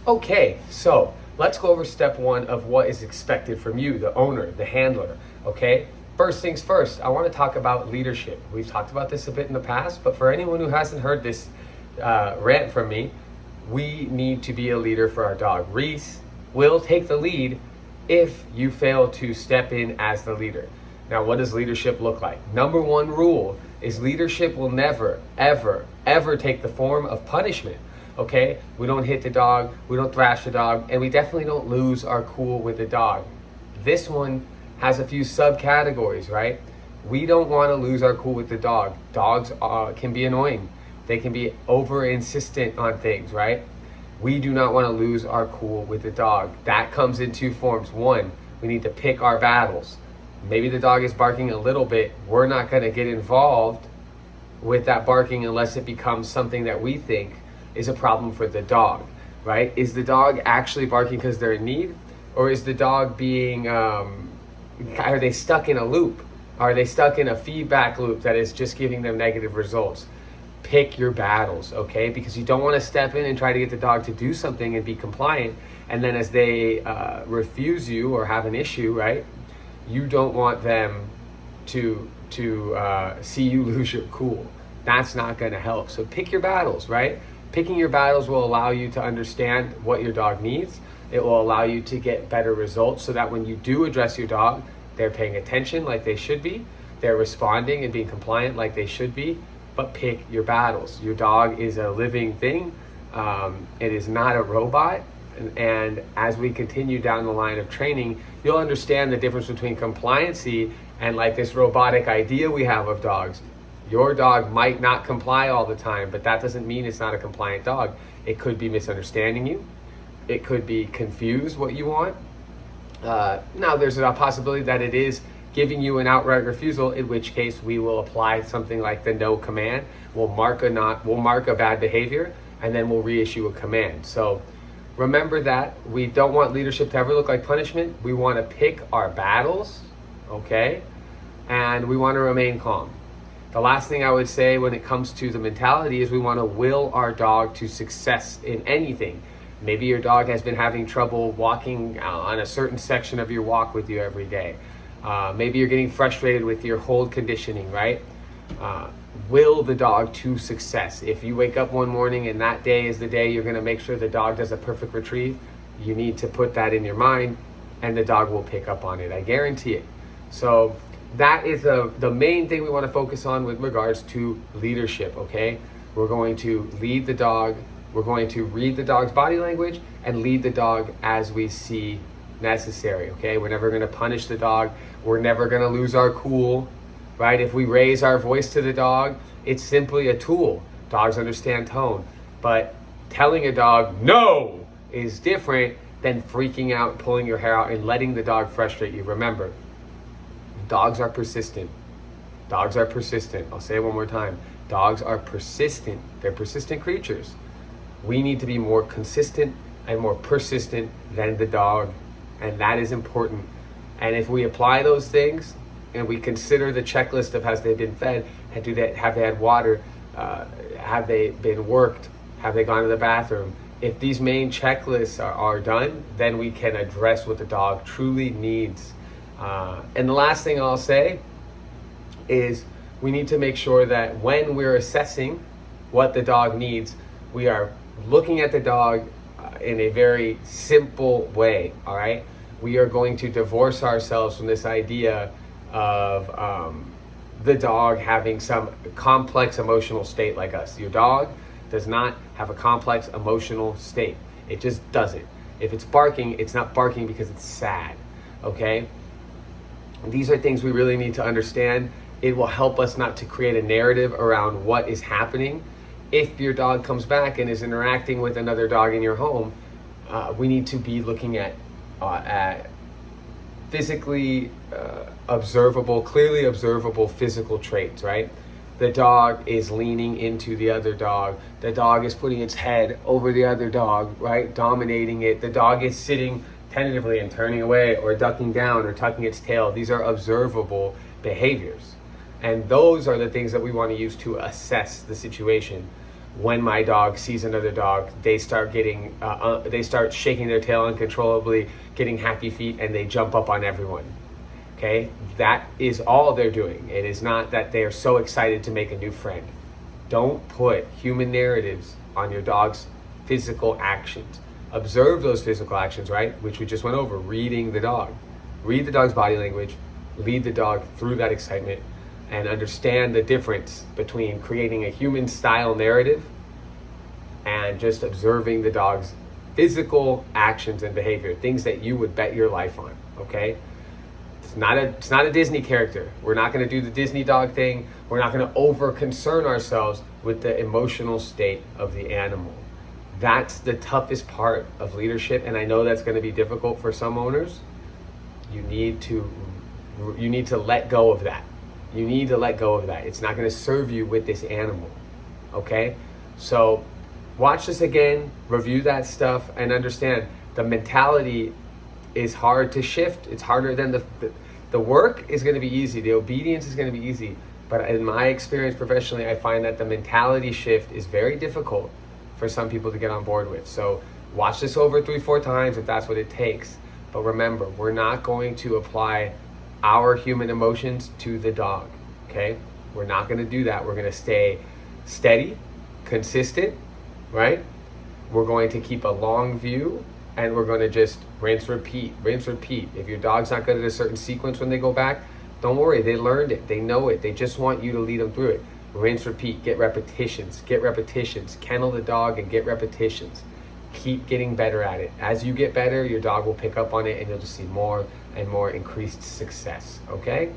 Okay, so let's go over step one of what is expected from you, the owner, the handler. Okay, first things first, I want to talk about leadership. We've talked about this a bit in the past, but for anyone who hasn't heard this rant from me, we need to be a leader for our dog. Reese will take the lead if you fail to step in as the leader. Now, what does leadership look like? Number one rule is leadership will never, ever, ever take the form of punishment. Okay? We don't hit the dog, we don't thrash the dog, and we definitely don't lose our cool with the dog. This one has a few subcategories, right? We don't want to lose our cool with the dog. Dogs can be annoying. They can be over insistent on things, right? We do not want to lose our cool with the dog. That comes in two forms. One, we need to pick our battles. Maybe the dog is barking a little bit. We're not going to get involved with that barking unless it becomes something that we think is a problem for the dog, right? Is the dog actually barking because they're in need? Or is the dog being, are they stuck in a loop? Are they stuck in a feedback loop that is just giving them negative results? Pick your battles, okay? Because you don't want to step in and try to get the dog to do something and be compliant, and then as they refuse you or have an issue, right? You don't want them to see you lose your cool. That's not going to help. So pick your battles, right? Picking your battles will allow you to understand what your dog needs. It will allow you to get better results so that when you do address your dog, they're paying attention like they should be. They're responding and being compliant like they should be. But pick your battles. Your dog is a living thing. It is not a robot. And as we continue down the line of training, you'll understand the difference between compliancy and like this robotic idea we have of dogs. Your dog might not comply all the time, but that doesn't mean it's not a compliant dog. It could be misunderstanding you. It could be confused what you want. Now, there's a possibility that it is giving you an outright refusal, in which case we will apply something like the no command. We'll mark a bad behavior, and then we'll reissue a command. So remember that we don't want leadership to ever look like punishment. We want to pick our battles, okay? And we want to remain calm. The last thing I would say when it comes to the mentality is we want to will our dog to success in anything. Maybe your dog has been having trouble walking on a certain section of your walk with you every day. Maybe you're getting frustrated with your hold conditioning, right? Will the dog to success. If you wake up one morning and that day is the day you're going to make sure the dog does a perfect retrieve, you need to put that in your mind and the dog will pick up on it. I guarantee it. So that is the main thing we want to focus on with regards to leadership, okay? We're going to lead the dog. We're going to read the dog's body language and lead the dog as we see necessary, okay? We're never going to punish the dog. We're never going to lose our cool, right? If we raise our voice to the dog, it's simply a tool. Dogs understand tone. But telling a dog no is different than freaking out, pulling your hair out, and letting the dog frustrate you. Remember, dogs are persistent. Dogs are persistent. I'll say it one more time. Dogs are persistent. They're persistent creatures. We need to be more consistent and more persistent than the dog. And that is important. And if we apply those things and we consider the checklist of has they been fed, have they had water, have they been worked, have they gone to the bathroom, if these main checklists are done, then we can address what the dog truly needs. And the last thing I'll say is we need to make sure that when we're assessing what the dog needs, we are looking at the dog in a very simple way, all right? We are going to divorce ourselves from this idea of the dog having some complex emotional state like us. Your dog does not have a complex emotional state. It just doesn't. If it's barking, it's not barking because it's sad, okay? These are things we really need to understand. It will help us not to create a narrative around what is happening. If your dog comes back and is interacting with another dog in your home, we need to be looking at physically observable, clearly observable physical traits, right? The dog is leaning into the other dog. The dog is putting its head over the other dog, right? Dominating it. The dog is sitting tentatively and turning away or ducking down or tucking its tail. These are observable behaviors. And those are the things that we want to use to assess the situation. when my dog sees another dog, they start they start shaking their tail uncontrollably, getting happy feet, and they jump up on everyone. Okay, that is all they're doing. It is not that they are so excited to make a new friend. Don't put human narratives on your dog's physical actions. Observe those physical actions, right? Which we just went over. Reading the dog. Read the dog's body language. Lead the dog through that excitement and understand the difference between creating a human style narrative and just observing the dog's physical actions and behavior, things that you would bet your life on, okay? It's not a Disney character. We're not going to do the Disney dog thing. We're not going to over concern ourselves with the emotional state of the animal. That's the toughest part of leadership, and I know that's going to be difficult for some owners. You need to let go of that. You need to let go of that. It's not going to serve you with this animal, okay? So watch this again, review that stuff, and understand the mentality is hard to shift. It's harder than the work is going to be easy. The obedience is going to be easy. But in my experience professionally, I find that the mentality shift is very difficult for some people to get on board with. So watch this over 3-4 times if that's what it takes. But remember, we're not going to apply our human emotions to the dog, okay? We're not going to do that. We're going to stay steady, consistent, right? We're going to keep a long view, and we're going to just rinse, repeat. If your dog's not good at a certain sequence when they go back, don't worry, they learned it, they know it, they just want you to lead them through it. Rinse, repeat, get repetitions, kennel the dog and get repetitions. Keep getting better at it. As you get better, your dog will pick up on it and you'll just see more and more increased success, okay?